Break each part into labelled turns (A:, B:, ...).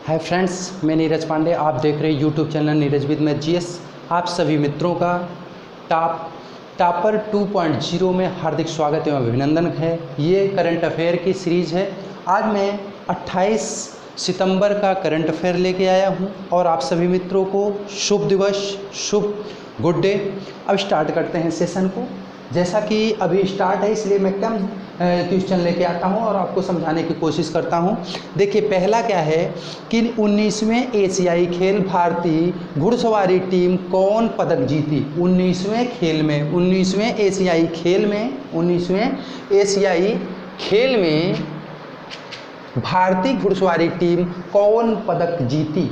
A: Hi friends, मैं नीरज पांडे। आप देख रहे हैं YouTube channel Neeraj with math GS. आप सभी मित्रों का टॉपर 2.0 में हार्दिक स्वागत एवं अभिनंदन है। ये करंट अफेयर की सीरीज़ है। आज मैं 28 सितंबर का करंट अफेयर लेके आया हूँ और आप सभी मित्रों को शुभ दिवस, शुभ गुड डे। अब स्टार्ट करते हैं सेशन को। जैसा कि अभी स्टार्ट है इसलिए मैं कम क्वेश्चन लेके आता हूं और आपको समझाने की कोशिश करता हूं। देखिए, पहला क्या है कि 19वें एशियाई खेल भारतीय घुड़सवारी टीम कौन पदक जीती? 19वें एशियाई खेल में भारतीय घुड़सवारी टीम कौन पदक जीती?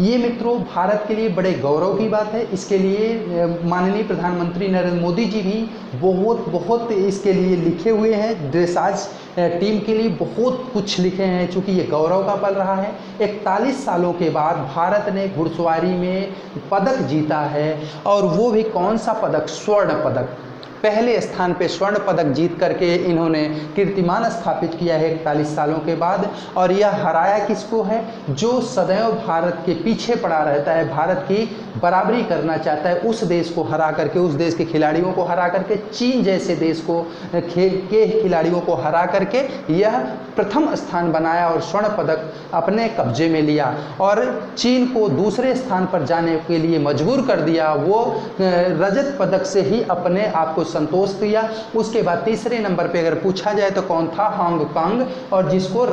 A: ये मित्रों भारत के लिए बड़े गौरव की बात है। इसके लिए माननीय प्रधानमंत्री नरेंद्र मोदी जी भी बहुत इसके लिए लिखे हुए हैं। ड्रेसाज टीम के लिए बहुत कुछ लिखे हैं, चूँकि ये गौरव का पल रहा है। 41 सालों के बाद भारत ने घुड़सवारी में पदक जीता है और वो भी कौन सा पदक? स्वर्ण पदक। पहले स्थान पे स्वर्ण पदक जीत करके इन्होंने कीर्तिमान स्थापित किया है 41 सालों के बाद। और यह हराया किसको है? जो सदैव भारत के पीछे पड़ा रहता है, भारत की बराबरी करना चाहता है, उस देश को हरा करके, उस देश के खिलाड़ियों को हरा करके, चीन जैसे देश को के खिलाड़ियों को हरा करके यह प्रथम स्थान बनाया और स्वर्ण पदक अपने कब्जे में लिया और चीन को दूसरे स्थान पर जाने के लिए मजबूर कर दिया। वो रजत पदक से ही अपने आप को संतोष किया। उसके बाद तीसरे नंबर पे अगर पूछा जाए तो कौन था? हांगकांग, और जिसको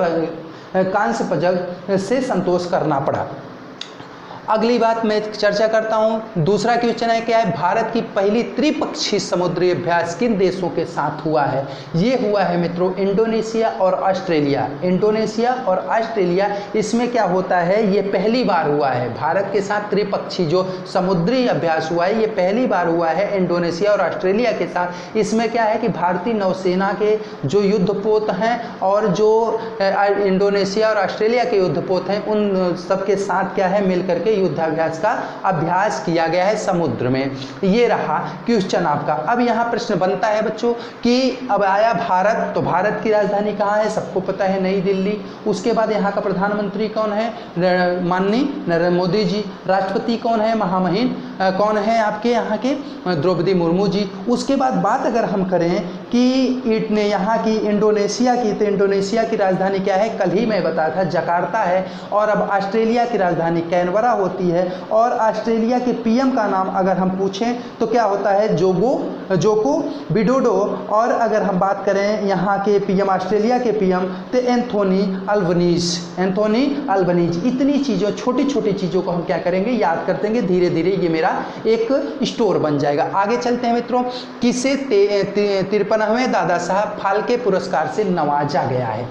A: कांस्य पदक से संतोष करना पड़ा। अगली बात मैं चर्चा करता हूं। दूसरा क्वेश्चन है क्या है? भारत की पहली त्रिपक्षीय समुद्री अभ्यास किन देशों के साथ हुआ है? ये हुआ है मित्रों इंडोनेशिया और ऑस्ट्रेलिया। इंडोनेशिया और ऑस्ट्रेलिया, इसमें क्या होता है, ये पहली बार हुआ है। भारत के साथ त्रिपक्षीय जो समुद्री अभ्यास हुआ है ये पहली बार हुआ है इंडोनेशिया और ऑस्ट्रेलिया के साथ। इसमें क्या है कि भारतीय नौसेना के जो युद्धपोत हैं और जो इंडोनेशिया और ऑस्ट्रेलिया के युद्धपोत हैं उन सबके साथ क्या है, मिलकर के युद्धाभ्यास का अभ्यास किया गया है समुद्र में। ये रहा क्वेश्चन आपका। अब यहाँ प्रश्न बनता है बच्चों कि अब आया भारत, तो भारत की राजधानी कहाँ है? सबको पता है, नई दिल्ली। उसके बाद यहाँ का प्रधानमंत्री कौन है? माननीय नरेंद्र मोदी जी। राष्ट्रपति कौन है? महामहिम कौन है आपके यहाँ के? द्रौपदी मुर्मू जी। उसके बाद बात अगर हम करें कि यहाँ की इंडोनेशिया की, तो इंडोनेशिया की राजधानी क्या है? कल ही मैं बताया था, जकार्ता है। और अब ऑस्ट्रेलिया की राजधानी कैनबरा होती है। और ऑस्ट्रेलिया के पीएम का नाम अगर हम पूछें तो क्या होता है? Joko Widodo. और अगर हम बात करें यहाँ के पीएम, ऑस्ट्रेलिया के पीएम, तो एंथोनी अल्बनीज। इतनी चीज़ों, छोटी छोटी चीज़ों को हम क्या करेंगे? याद करते हैं। धीरे धीरे ये मेरा एक स्टोर बन जाएगा। आगे चलते हैं मित्रों। किसे 53वें दादा साहब फाल्के पुरस्कार से नवाजा गया है?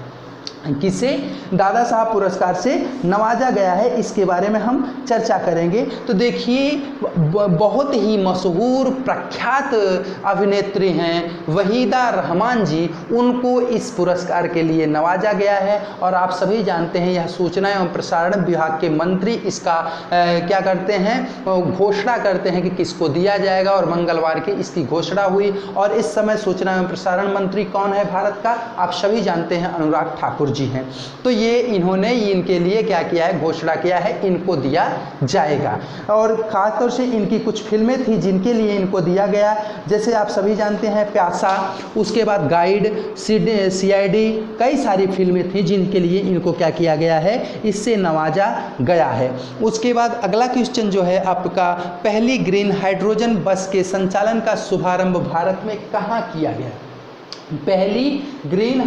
A: किसे दादा साहब पुरस्कार से नवाजा गया है, इसके बारे में हम चर्चा करेंगे। तो देखिए, बहुत ही मशहूर प्रख्यात अभिनेत्री हैं वहीदा रहमान जी, उनको इस पुरस्कार के लिए नवाजा गया है। और आप सभी जानते हैं यह सूचना एवं प्रसारण विभाग के मंत्री इसका क्या करते हैं? घोषणा करते हैं कि किसको दिया जाएगा, और मंगलवार की इसकी घोषणा हुई। और इस समय सूचना एवं प्रसारण मंत्री कौन है भारत का? आप सभी जानते हैं, अनुराग ठाकुर जी हैं। तो ये इन्होंने इनके लिए क्या किया है? घोषणा किया है, इनको दिया जाएगा। और खासतौर से इनकी कुछ फिल्में थी जिनके लिए इनको दिया गया, जैसे आप सभी जानते हैं प्यासा, उसके बाद गाइड, सीआईडी, कई सारी फिल्में थी जिनके लिए इनको क्या किया गया है? इससे नवाजा गया है। उसके बाद अगला क्वेश्चन जो है आपका, पहली ग्रीन हाइड्रोजन बस के संचालन का शुभारंभ भारत में कहाँ किया गया? पहली ग्रीन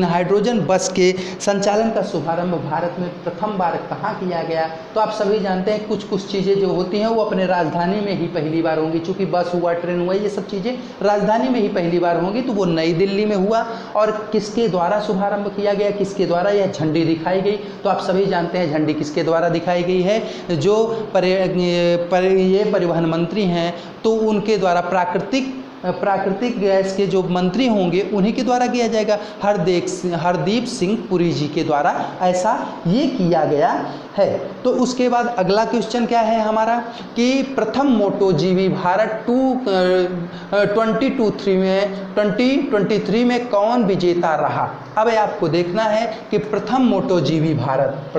A: हाइड्रोजन बस के संचालन का शुभारंभ भारत में प्रथम बार कहाँ किया गया? तो आप सभी जानते हैं कुछ चीज़ें जो होती हैं वो अपने राजधानी में ही पहली बार होंगी। चूँकि बस हुआ, ट्रेन हुआ, ये सब चीज़ें राजधानी में ही पहली बार होंगी, तो वो नई दिल्ली में हुआ। और किसके द्वारा शुभारंभ किया गया? किसके द्वारा? यह झंडी दिखाई गई। तो आप सभी जानते हैं झंडी किसके द्वारा दिखाई गई है? जो ये परिवहन मंत्री हैं, तो उनके द्वारा प्राकृतिक प्राकृतिक गैस के जो मंत्री होंगे उन्हीं के द्वारा किया जाएगा, हरदीप सिंह पुरी जी के द्वारा ऐसा ये किया गया है। तो उसके बाद अगला क्वेश्चन क्या है हमारा कि प्रथम मोटो जीबी भारत 2023 में कौन विजेता रहा। अब आपको देखना है कि प्रथम मोटो जीबी भारत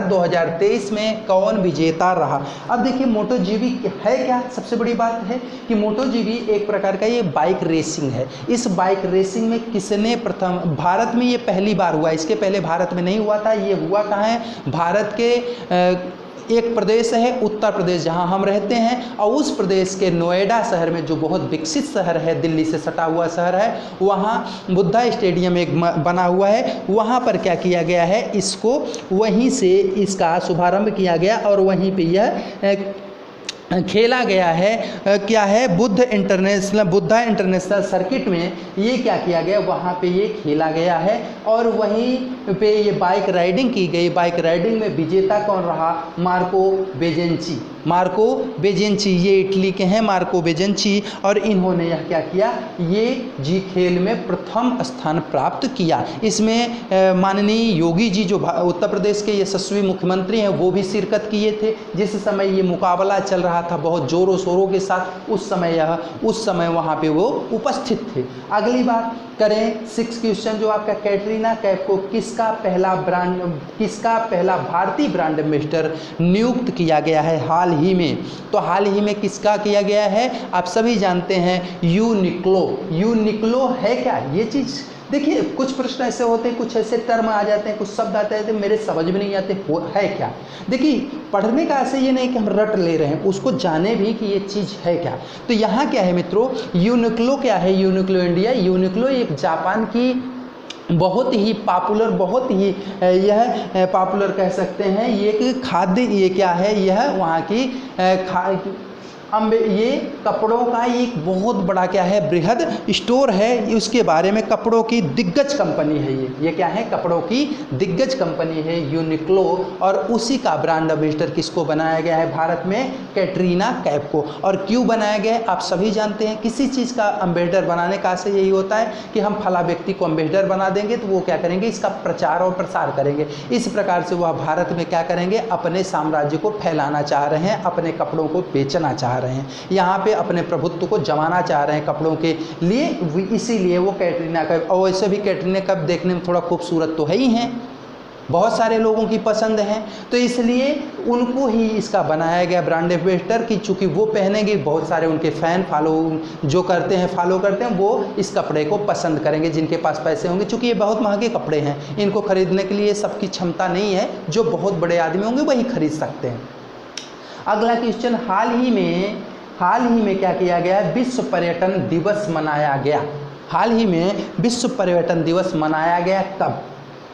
A: 2023 में कौन विजेता रहा। अब देखिए मोटो जीबी है क्या, सबसे बड़ी बात है कि मोटो जीबी एक प्रकार का ये बाइक रेसिंग है। इस बाइक रेसिंग में किसने प्रथम, भारत में ये पहली बार हुआ, इसके पहले भारत में नहीं हुआ था। ये हुआ कहाँ है, भारत के एक प्रदेश है उत्तर प्रदेश जहां हम रहते हैं, और उस प्रदेश के नोएडा शहर में जो बहुत विकसित शहर है, दिल्ली से सटा हुआ शहर है, वहां बुद्धा स्टेडियम एक बना हुआ है। वहां पर क्या किया गया है, इसको वहीं से इसका शुभारंभ किया गया और वहीं पे यह खेला गया है। क्या है, बुद्धा इंटरनेशनल सर्किट में ये क्या किया गया, वहाँ पे ये खेला गया है और वहीं पे ये बाइक राइडिंग की गई। बाइक राइडिंग में विजेता कौन रहा, मार्को बेजेंची, ये इटली के हैं मार्को बेजेंची, और इन्होंने यह क्या किया, ये जी खेल में प्रथम स्थान प्राप्त किया। इसमें माननीय योगी जी जो उत्तर प्रदेश के यशस्वी मुख्यमंत्री हैं वो भी शिरकत किए थे। जिस समय ये मुकाबला चल रहा था बहुत जोरों शोरों के साथ, उस समय वहाँ पे वो उपस्थित थे। अगली बात करें 6 क्वेश्चन जो आपका, कैटरीना कैफ को किसका पहला भारतीय ब्रांड एम्बेसडर नियुक्त किया गया है हाल ही में। तो हाल ही में किसका किया गया है, आप सभी जानते हैं यूनिक्लो है क्या ये चीज़। देखिए कुछ प्रश्न ऐसे होते हैं, कुछ ऐसे टर्म आ जाते हैं, कुछ शब्द आते हैं तो मेरे समझ में नहीं आते है क्या। देखिए पढ़ने का ऐसे ये नहीं कि हम रट ले रहे हैं, उसको जाने भी कि ये चीज़ है क्या। तो यहाँ क्या है मित्रों, यूनिक्लो क्या है, यूनिक्लो इंडिया, यूनिक्लो एक जापान की बहुत ही पॉपुलर, बहुत ही यह पॉपुलर कह सकते हैं, ये एक खाद्य, ये क्या है, यह वहाँ की ये कपड़ों का एक बहुत बड़ा क्या है, बृहद स्टोर है। उसके बारे में कपड़ों की दिग्गज कंपनी है ये क्या है, कपड़ों की दिग्गज कंपनी है यूनिक्लो। और उसी का ब्रांड एम्बेसडर किसको बनाया गया है भारत में, कैटरीना कैफ को। और क्यों बनाया गया है आप सभी जानते हैं, किसी चीज़ का एम्बेसडर बनाने का आशय यही होता है कि हम फला व्यक्ति को एम्बेसडर बना देंगे तो वो क्या करेंगे, इसका प्रचार और प्रसार करेंगे। इस प्रकार से वह भारत में क्या करेंगे, अपने साम्राज्य को फैलाना चाह रहे हैं, अपने कपड़ों को बेचना चाह रहे हैं, यहाँ पे अपने प्रभुत्व को जमाना चाह रहे हैं कपड़ों के लिए। इसीलिए वो कैटरीना कैफ, और वैसे भी कैटरीना कैफ देखने में थोड़ा खूबसूरत तो है ही हैं, बहुत सारे लोगों की पसंद है, तो इसलिए उनको ही इसका बनाया गया ब्रांड एम्बेसडर की। चूँकि वो पहनेंगे, बहुत सारे उनके फ़ैन फॉलो करते हैं वो इस कपड़े को पसंद करेंगे, जिनके पास पैसे होंगे। चूँकि ये बहुत महंगे कपड़े हैं, इनको खरीदने के लिए सबकी क्षमता नहीं है, जो बहुत बड़े आदमी होंगे वही खरीद सकते हैं। अगला क्वेश्चन, हाल ही में क्या किया गया है, विश्व पर्यटन दिवस मनाया गया। हाल ही में विश्व पर्यटन दिवस मनाया गया कब,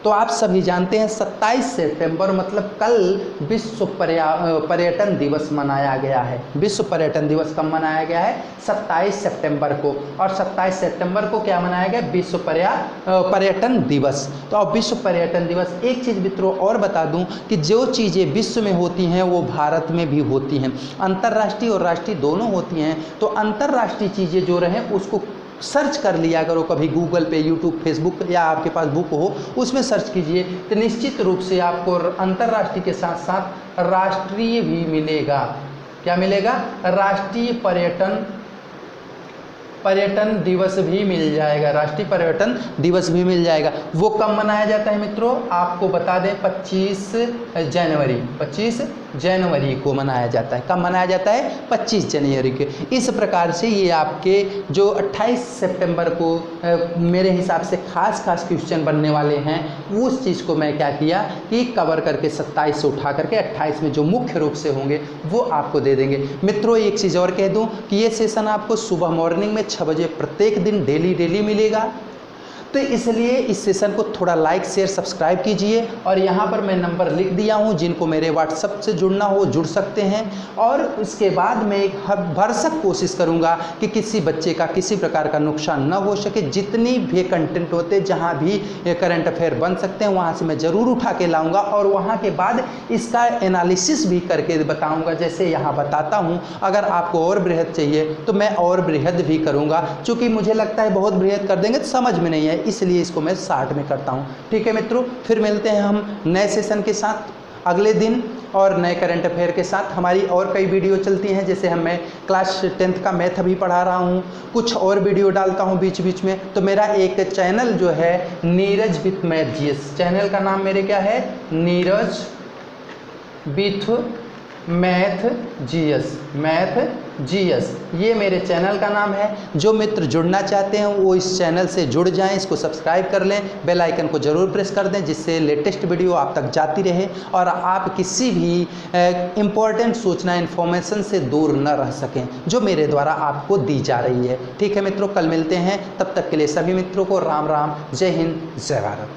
A: तो आप सभी जानते हैं 27 सितंबर मतलब कल विश्व पर्यटन दिवस मनाया गया है। विश्व पर्यटन दिवस कब मनाया गया है, 27 सितंबर को। और 27 सितंबर को क्या मनाया गया, विश्व पर्यटन दिवस। तो अब विश्व पर्यटन दिवस, एक चीज़ मित्रों और बता दूं कि जो चीज़ें विश्व में होती हैं वो भारत में भी होती हैं, अंतर्राष्ट्रीय और राष्ट्रीय दोनों होती हैं। तो अंतर्राष्ट्रीय चीज़ें जो रहें उसको सर्च कर लिया करो, कभी गूगल पे, यूट्यूब, फेसबुक या आपके पास बुक हो उसमें सर्च कीजिए, तो निश्चित रूप से आपको अंतर्राष्ट्रीय के साथ साथ राष्ट्रीय भी मिलेगा। क्या मिलेगा, राष्ट्रीय पर्यटन दिवस भी मिल जाएगा, राष्ट्रीय पर्यटन दिवस भी मिल जाएगा। वो कब मनाया जाता है मित्रों, आपको बता दें 25 जनवरी को मनाया जाता है। कब मनाया जाता है, 25 जनवरी के। इस प्रकार से ये आपके जो 28 सितंबर को मेरे हिसाब से खास क्वेश्चन बनने वाले हैं, उस चीज़ को मैं क्या किया कि कवर करके 27 से उठा करके 28 में जो मुख्य रूप से होंगे वो आपको दे देंगे। मित्रों एक चीज़ और कह दूं कि ये सेशन आपको सुबह मॉर्निंग में 6 बजे प्रत्येक दिन डेली मिलेगा। तो इसलिए इस सेशन को थोड़ा लाइक शेयर सब्सक्राइब कीजिए। और यहाँ पर मैं नंबर लिख दिया हूँ, जिनको मेरे व्हाट्सएप से जुड़ना हो जुड़ सकते हैं। और उसके बाद मैं एक भरसक कोशिश करूँगा कि किसी बच्चे का किसी प्रकार का नुकसान न हो सके। जितनी भी कंटेंट होते जहाँ भी करंट अफेयर बन सकते हैं वहाँ से मैं ज़रूर उठा के लाऊंगा, और वहाँ के बाद इसका एनालिसिस भी करके बताऊंगा, जैसे यहाँ बताता हूँ। अगर आपको और बृहद चाहिए तो मैं और बृहद भी करूँगा, क्योंकि मुझे लगता है बहुत बृहद कर देंगे तो समझ में नहीं है, इसलिए इसको मैं शार्ट में करता हूँ। ठीक है मित्रों, फिर मिलते हैं हम नए सेशन के साथ अगले दिन और नए करंट अफेयर के साथ। हमारी और कई वीडियो चलती हैं, जैसे मैं क्लास 10th का मैथ अभी पढ़ा रहा हूँ, कुछ और वीडियो डालता हूँ बीच बीच में। तो मेरा एक चैनल जो है Neeraj with math GS, channel का नाम मेरे क्या है, नीरज विथ मैथ जीएस, ये मेरे चैनल का नाम है। जो मित्र जुड़ना चाहते हैं वो इस चैनल से जुड़ जाएं, इसको सब्सक्राइब कर लें, बेल आइकन को ज़रूर प्रेस कर दें, जिससे लेटेस्ट वीडियो आप तक जाती रहे और आप किसी भी इम्पोर्टेंट सूचना इन्फॉर्मेशन से दूर न रह सकें जो मेरे द्वारा आपको दी जा रही है। ठीक है मित्रों, कल मिलते हैं, तब तक के लिए सभी मित्रों को राम राम, जय हिंद, जय भारत।